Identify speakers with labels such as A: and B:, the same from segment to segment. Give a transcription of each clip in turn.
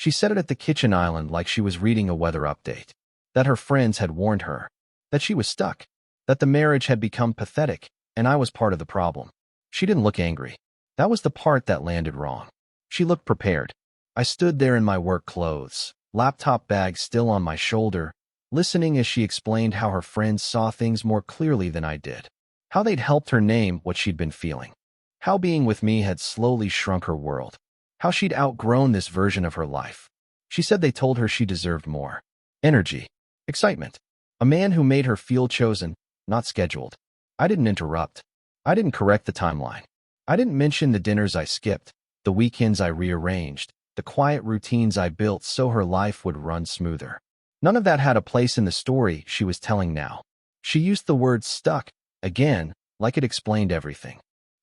A: She said it at the kitchen island like she was reading a weather update. That her friends had warned her. That she was stuck. That the marriage had become pathetic, and I was part of the problem. She didn't look angry. That was the part that landed wrong. She looked prepared. I stood there in my work clothes, laptop bag still on my shoulder, listening as she explained how her friends saw things more clearly than I did. How they'd helped her name what she'd been feeling. How being with me had slowly shrunk her world. How she'd outgrown this version of her life. She said they told her she deserved more. Energy. Excitement. A man who made her feel chosen, not scheduled. I didn't interrupt. I didn't correct the timeline. I didn't mention the dinners I skipped, the weekends I rearranged, the quiet routines I built so her life would run smoother. None of that had a place in the story she was telling now. She used the word stuck, again, like it explained everything.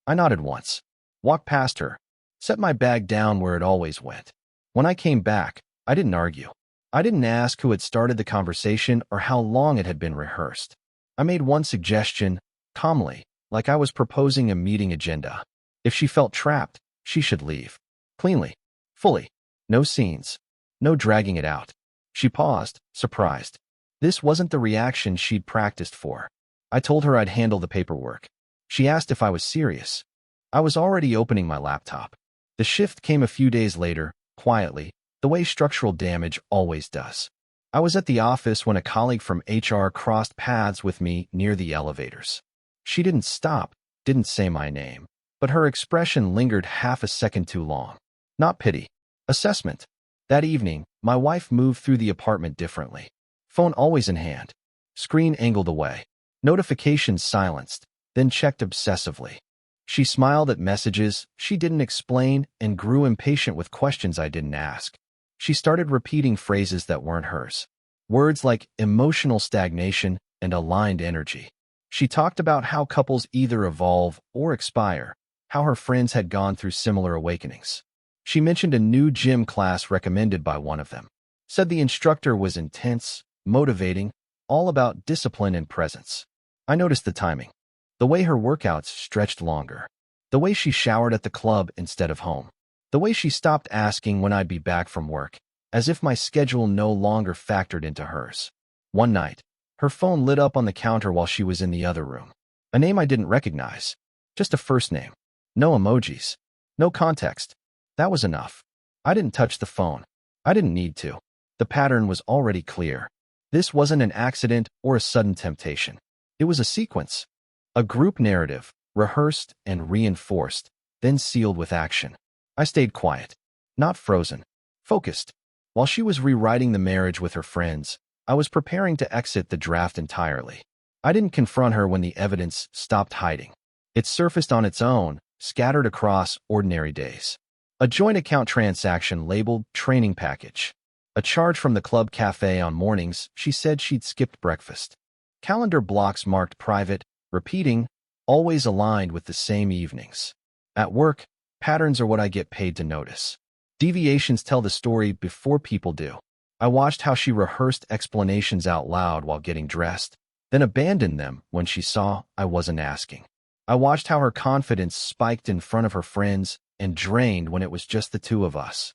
A: I nodded once, walked past her, set my bag down where it always went. When I came back, I didn't argue. I didn't ask who had started the conversation or how long it had been rehearsed. I made one suggestion, calmly, like I was proposing a meeting agenda. If she felt trapped, she should leave. Cleanly. Fully. No scenes. No dragging it out. She paused, surprised. This wasn't the reaction she'd practiced for. I told her I'd handle the paperwork. She asked if I was serious. I was already opening my laptop. The shift came a few days later, quietly, the way structural damage always does. I was at the office when a colleague from HR crossed paths with me near the elevators. She didn't stop, didn't say my name, but her expression lingered half a second too long. Not pity. Assessment. That evening, my wife moved through the apartment differently. Phone always in hand. Screen angled away. Notifications silenced, then checked obsessively. She smiled at messages she didn't explain and grew impatient with questions I didn't ask. She started repeating phrases that weren't hers. Words like emotional stagnation and aligned energy. She talked about how couples either evolve or expire, how her friends had gone through similar awakenings. She mentioned a new gym class recommended by one of them. Said the instructor was intense, motivating, all about discipline and presence. I noticed the timing. The way her workouts stretched longer. The way she showered at the club instead of home. The way she stopped asking when I'd be back from work, as if my schedule no longer factored into hers. One night, her phone lit up on the counter while she was in the other room. A name I didn't recognize. Just a first name. No emojis. No context. That was enough. I didn't touch the phone. I didn't need to. The pattern was already clear. This wasn't an accident or a sudden temptation. It was a sequence. A group narrative, rehearsed and reinforced, then sealed with action. I stayed quiet. Not frozen. Focused. While she was rewriting the marriage with her friends, I was preparing to exit the draft entirely. I didn't confront her when the evidence stopped hiding. It surfaced on its own, scattered across ordinary days. A joint account transaction labeled training package. A charge from the club cafe on mornings she said she'd skipped breakfast. Calendar blocks marked private, repeating, always aligned with the same evenings. At work, patterns are what I get paid to notice. Deviations tell the story before people do. I watched how she rehearsed explanations out loud while getting dressed, then abandoned them when she saw I wasn't asking. I watched how her confidence spiked in front of her friends and drained when it was just the two of us.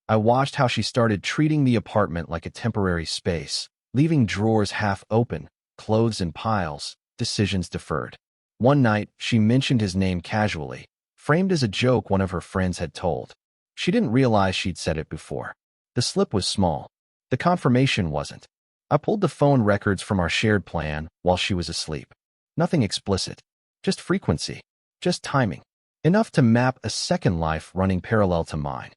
A: I watched how she started treating the apartment like a temporary space, leaving drawers half open, clothes in piles, decisions deferred. One night, she mentioned his name casually, framed as a joke one of her friends had told. She didn't realize she'd said it before. The slip was small. The confirmation wasn't. I pulled the phone records from our shared plan while she was asleep. Nothing explicit. Just frequency. Just timing. Enough to map a second life running parallel to mine.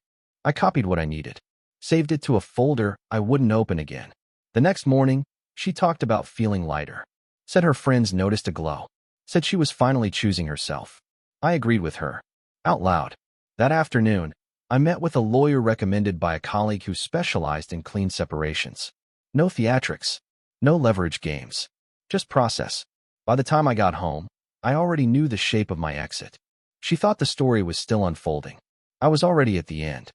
A: I copied what I needed. Saved it to a folder I wouldn't open again. The next morning, she talked about feeling lighter. Said her friends noticed a glow. Said she was finally choosing herself. I agreed with her. Out loud. That afternoon, I met with a lawyer recommended by a colleague who specialized in clean separations. No theatrics. No leverage games. Just process. By the time I got home, I already knew the shape of my exit. She thought the story was still unfolding. I was already at the end.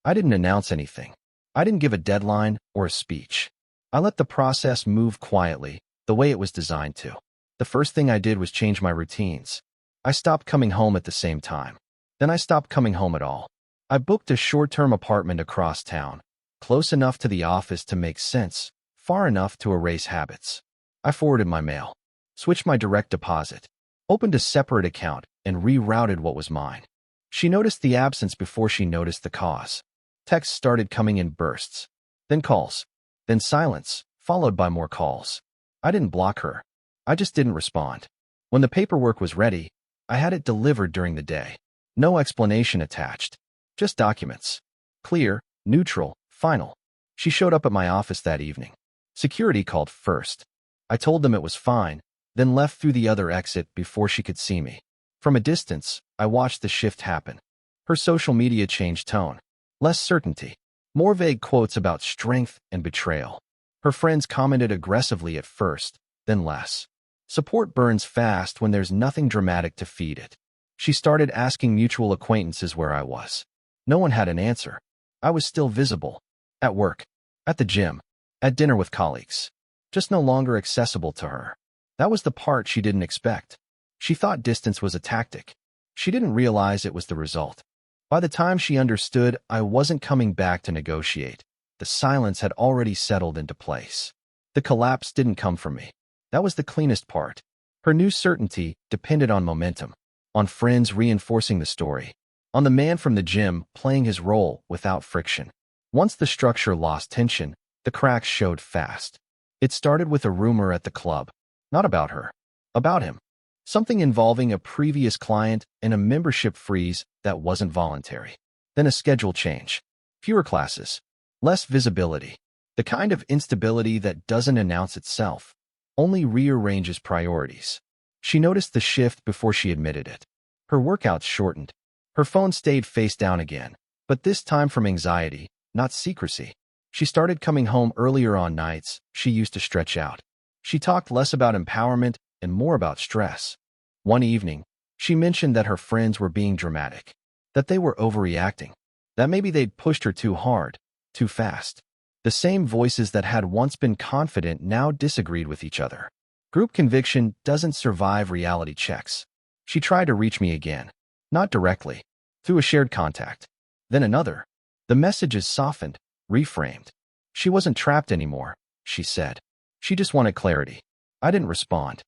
A: I didn't announce anything. I didn't give a deadline or a speech. I let the process move quietly, the way it was designed to. The first thing I did was change my routines. I stopped coming home at the same time. Then I stopped coming home at all. I booked a short-term apartment across town, close enough to the office to make sense, far enough to erase habits. I forwarded my mail, switched my direct deposit, opened a separate account, and rerouted what was mine. She noticed the absence before she noticed the cause. Texts started coming in bursts, then calls, then silence, followed by more calls. I didn't block her. I just didn't respond. When the paperwork was ready, I had it delivered during the day. No explanation attached. Just documents. Clear, neutral, final. She showed up at my office that evening. Security called first. I told them it was fine, then left through the other exit before she could see me. From a distance, I watched the shift happen. Her social media changed tone. Less certainty. More vague quotes about strength and betrayal. Her friends commented aggressively at first, then less. Support burns fast when there's nothing dramatic to feed it. She started asking mutual acquaintances where I was. No one had an answer. I was still visible. At work. At the gym. At dinner with colleagues. Just no longer accessible to her. That was the part she didn't expect. She thought distance was a tactic. She didn't realize it was the result. By the time she understood, I wasn't coming back to negotiate. The silence had already settled into place. The collapse didn't come from me. That was the cleanest part. Her new certainty depended on momentum, on friends reinforcing the story, on the man from the gym playing his role without friction. Once the structure lost tension, the cracks showed fast. It started with a rumor at the club. Not about her. About him. Something involving a previous client and a membership freeze that wasn't voluntary. Then a schedule change. Fewer classes. Less visibility. The kind of instability that doesn't announce itself, only rearranges priorities. She noticed the shift before she admitted it. Her workouts shortened. Her phone stayed face down again, but this time from anxiety, not secrecy. She started coming home earlier on nights she used to stretch out. She talked less about empowerment and more about stress. One evening, she mentioned that her friends were being dramatic, that they were overreacting, that maybe they'd pushed her too hard, too fast. The same voices that had once been confident now disagreed with each other. Group conviction doesn't survive reality checks. She tried to reach me again, not directly, through a shared contact. Then another. The messages softened, reframed. She wasn't trapped anymore, she said. She just wanted clarity. I didn't respond.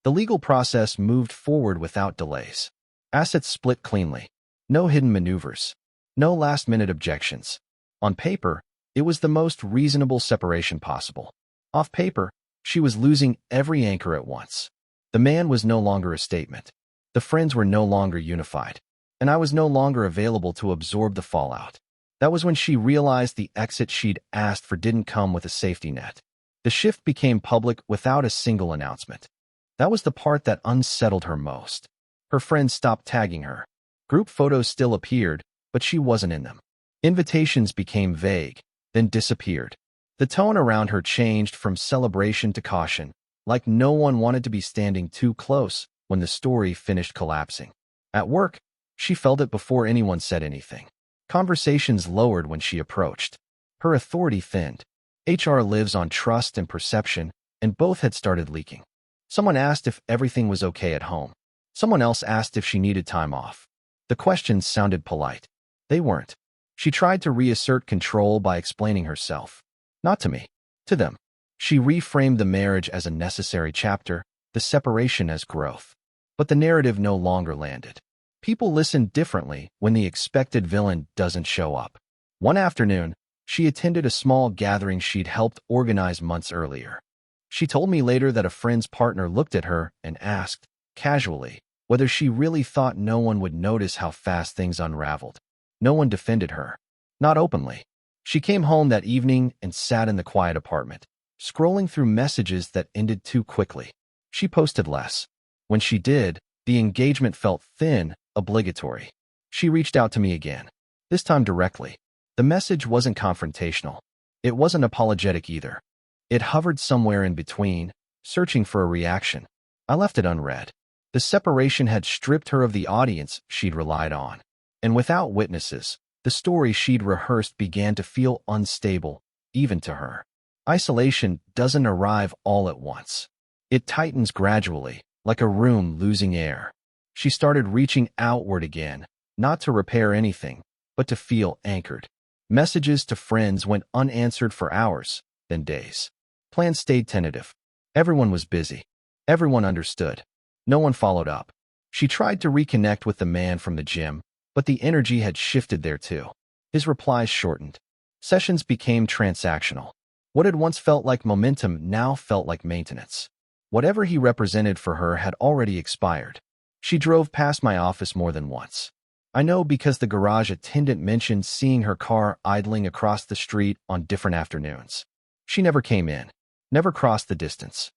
A: The legal process moved forward without delays. Assets split cleanly. No hidden maneuvers. No last-minute objections. On paper, it was the most reasonable separation possible. Off paper, she was losing every anchor at once. The man was no longer a statement. The friends were no longer unified. And I was no longer available to absorb the fallout. That was when she realized the exit she'd asked for didn't come with a safety net. The shift became public without a single announcement. That was the part that unsettled her most. Her friends stopped tagging her. Group photos still appeared, but she wasn't in them. Invitations became vague, then disappeared. The tone around her changed from celebration to caution, like no one wanted to be standing too close when the story finished collapsing. At work, she felt it before anyone said anything. Conversations lowered when she approached. Her authority thinned. HR lives on trust and perception, and both had started leaking. Someone asked if everything was okay at home. Someone else asked if she needed time off. The questions sounded polite. They weren't. She tried to reassert control by explaining herself. Not to me. To them. She reframed the marriage as a necessary chapter, the separation as growth. But the narrative no longer landed. People listen differently when the expected villain doesn't show up. One afternoon, she attended a small gathering she'd helped organize months earlier. She told me later that a friend's partner looked at her and asked, casually, whether she really thought no one would notice how fast things unraveled. No one defended her. Not openly. She came home that evening and sat in the quiet apartment, scrolling through messages that ended too quickly. She posted less. When she did, the engagement felt thin, obligatory. She reached out to me again, this time directly. The message wasn't confrontational. It wasn't apologetic either. It hovered somewhere in between, searching for a reaction. I left it unread. The separation had stripped her of the audience she'd relied on. And without witnesses, the story she'd rehearsed began to feel unstable, even to her. Isolation doesn't arrive all at once. It tightens gradually, like a room losing air. She started reaching outward again, not to repair anything, but to feel anchored. Messages to friends went unanswered for hours, then days. Plans stayed tentative. Everyone was busy. Everyone understood. No one followed up. She tried to reconnect with the man from the gym, but the energy had shifted there too. His replies shortened. Sessions became transactional. What had once felt like momentum now felt like maintenance. Whatever he represented for her had already expired. She drove past my office more than once. I know because the garage attendant mentioned seeing her car idling across the street on different afternoons. She never came in, never crossed the distance.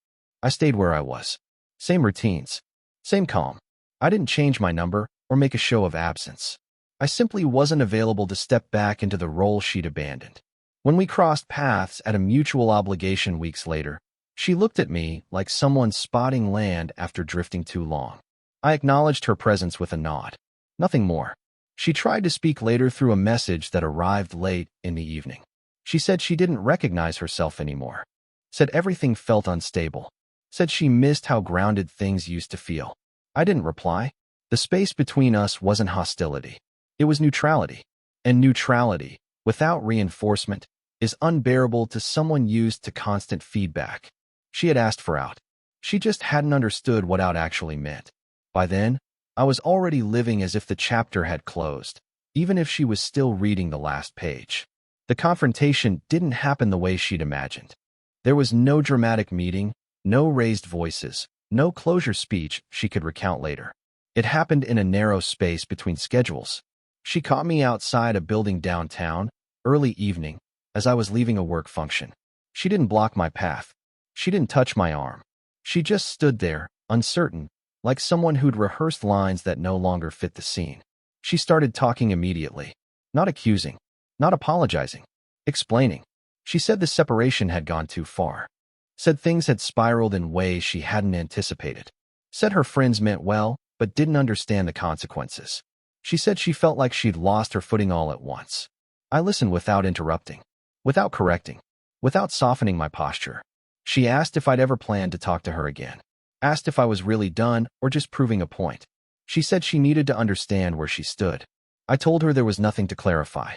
A: I stayed where I was. Same routines, same calm. I didn't change my number or make a show of absence. I simply wasn't available to step back into the role she'd abandoned. When we crossed paths at a mutual obligation weeks later, she looked at me like someone spotting land after drifting too long. I acknowledged her presence with a nod. Nothing more. She tried to speak later through a message that arrived late in the evening. She said she didn't recognize herself anymore. Said everything felt unstable. Said she missed how grounded things used to feel. I didn't reply. The space between us wasn't hostility. It was neutrality. And neutrality, without reinforcement, is unbearable to someone used to constant feedback. She had asked for out. She just hadn't understood what out actually meant. By then, I was already living as if the chapter had closed, even if she was still reading the last page. The confrontation didn't happen the way she'd imagined. There was no dramatic meeting, no raised voices, no closure speech she could recount later. It happened in a narrow space between schedules. She caught me outside a building downtown, early evening, as I was leaving a work function. She didn't block my path. She didn't touch my arm. She just stood there, uncertain, like someone who'd rehearsed lines that no longer fit the scene. She started talking immediately. Not accusing. Not apologizing. Explaining. She said the separation had gone too far. Said things had spiraled in ways she hadn't anticipated. Said her friends meant well, but didn't understand the consequences. She said she felt like she'd lost her footing all at once. I listened without interrupting, without correcting, without softening my posture. She asked if I'd ever planned to talk to her again. Asked if I was really done or just proving a point. She said she needed to understand where she stood. I told her there was nothing to clarify.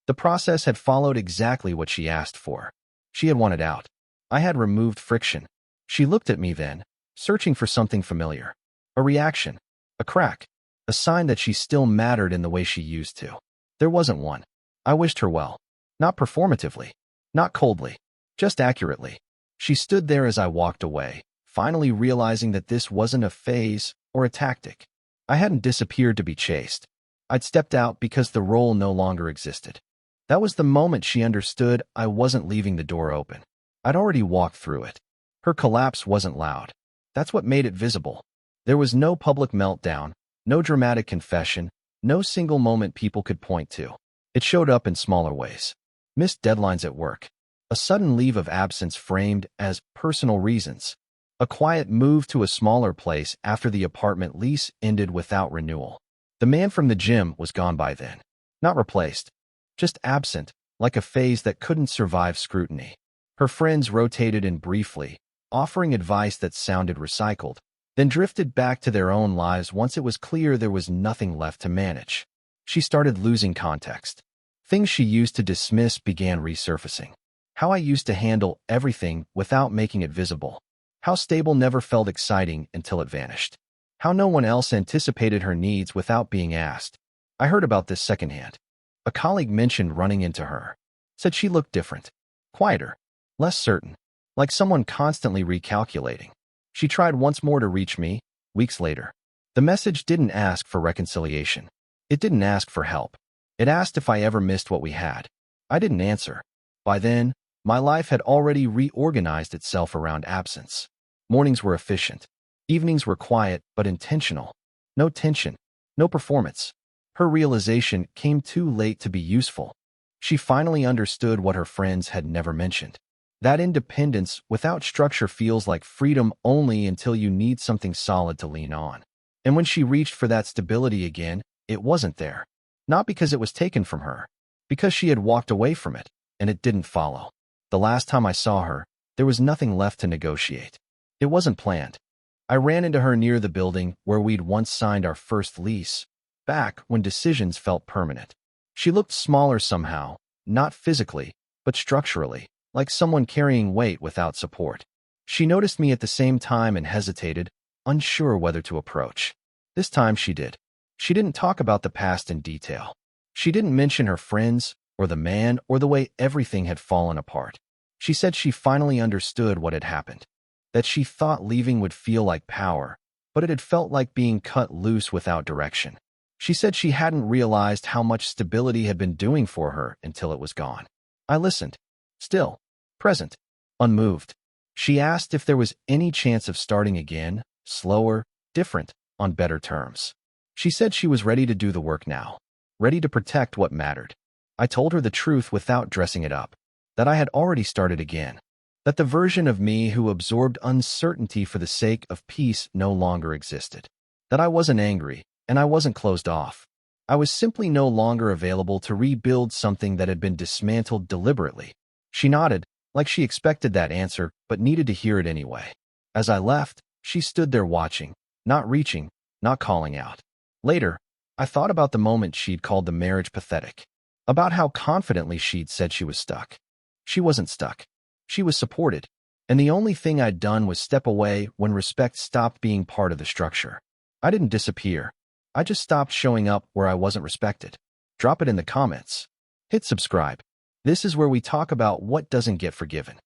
A: The process had followed exactly what she asked for. She had wanted out. I had removed friction. She looked at me then, searching for something familiar. A reaction. A crack. A sign that she still mattered in the way she used to. There wasn't one. I wished her well. Not performatively. Not coldly. Just accurately. She stood there as I walked away, finally realizing that this wasn't a phase or a tactic. I hadn't disappeared to be chased. I'd stepped out because the role no longer existed. That was the moment she understood I wasn't leaving the door open. I'd already walked through it. Her collapse wasn't loud. That's what made it visible. There was no public meltdown, no dramatic confession, no single moment people could point to. It showed up in smaller ways. Missed deadlines at work. A sudden leave of absence framed as personal reasons. A quiet move to a smaller place after the apartment lease ended without renewal. The man from the gym was gone by then. Not replaced. Just absent, like a phase that couldn't survive scrutiny. Her friends rotated in briefly, offering advice that sounded recycled, then drifted back to their own lives once it was clear there was nothing left to manage. She started losing context. Things she used to dismiss began resurfacing. How I used to handle everything without making it visible. How stable never felt exciting until it vanished. How no one else anticipated her needs without being asked. I heard about this secondhand. A colleague mentioned running into her. Said she looked different. Quieter. Less certain. Like someone constantly recalculating. She tried once more to reach me, weeks later. The message didn't ask for reconciliation. It didn't ask for help. It asked if I ever missed what we had. I didn't answer. By then, my life had already reorganized itself around absence. Mornings were efficient. Evenings were quiet but intentional. No tension. No performance. Her realization came too late to be useful. She finally understood what her friends had never mentioned. That independence without structure feels like freedom only until you need something solid to lean on. And when she reached for that stability again, it wasn't there. Not because it was taken from her. Because she had walked away from it, and it didn't follow. The last time I saw her, there was nothing left to negotiate. It wasn't planned. I ran into her near the building where we'd once signed our first lease, back when decisions felt permanent. She looked smaller somehow, not physically, but structurally, like someone carrying weight without support. She noticed me at the same time and hesitated, unsure whether to approach. This time she did. She didn't talk about the past in detail. She didn't mention her friends, or the man, or the way everything had fallen apart. She said she finally understood what had happened, that she thought leaving would feel like power, but it had felt like being cut loose without direction. She said she hadn't realized how much stability had been doing for her until it was gone. I listened, still, present, unmoved. She asked if there was any chance of starting again, slower, different, on better terms. She said she was ready to do the work now, ready to protect what mattered. I told her the truth without dressing it up, that I had already started again, that the version of me who absorbed uncertainty for the sake of peace no longer existed, that I wasn't angry, and I wasn't closed off. I was simply no longer available to rebuild something that had been dismantled deliberately. She nodded, like she expected that answer, but needed to hear it anyway. As I left, she stood there watching, not reaching, not calling out. Later, I thought about the moment she'd called the marriage pathetic, about how confidently she'd said she was stuck. She wasn't stuck. She was supported, and the only thing I'd done was step away when respect stopped being part of the structure. I didn't disappear. I just stopped showing up where I wasn't respected. Drop it in the comments. Hit subscribe. This is where we talk about what doesn't get forgiven.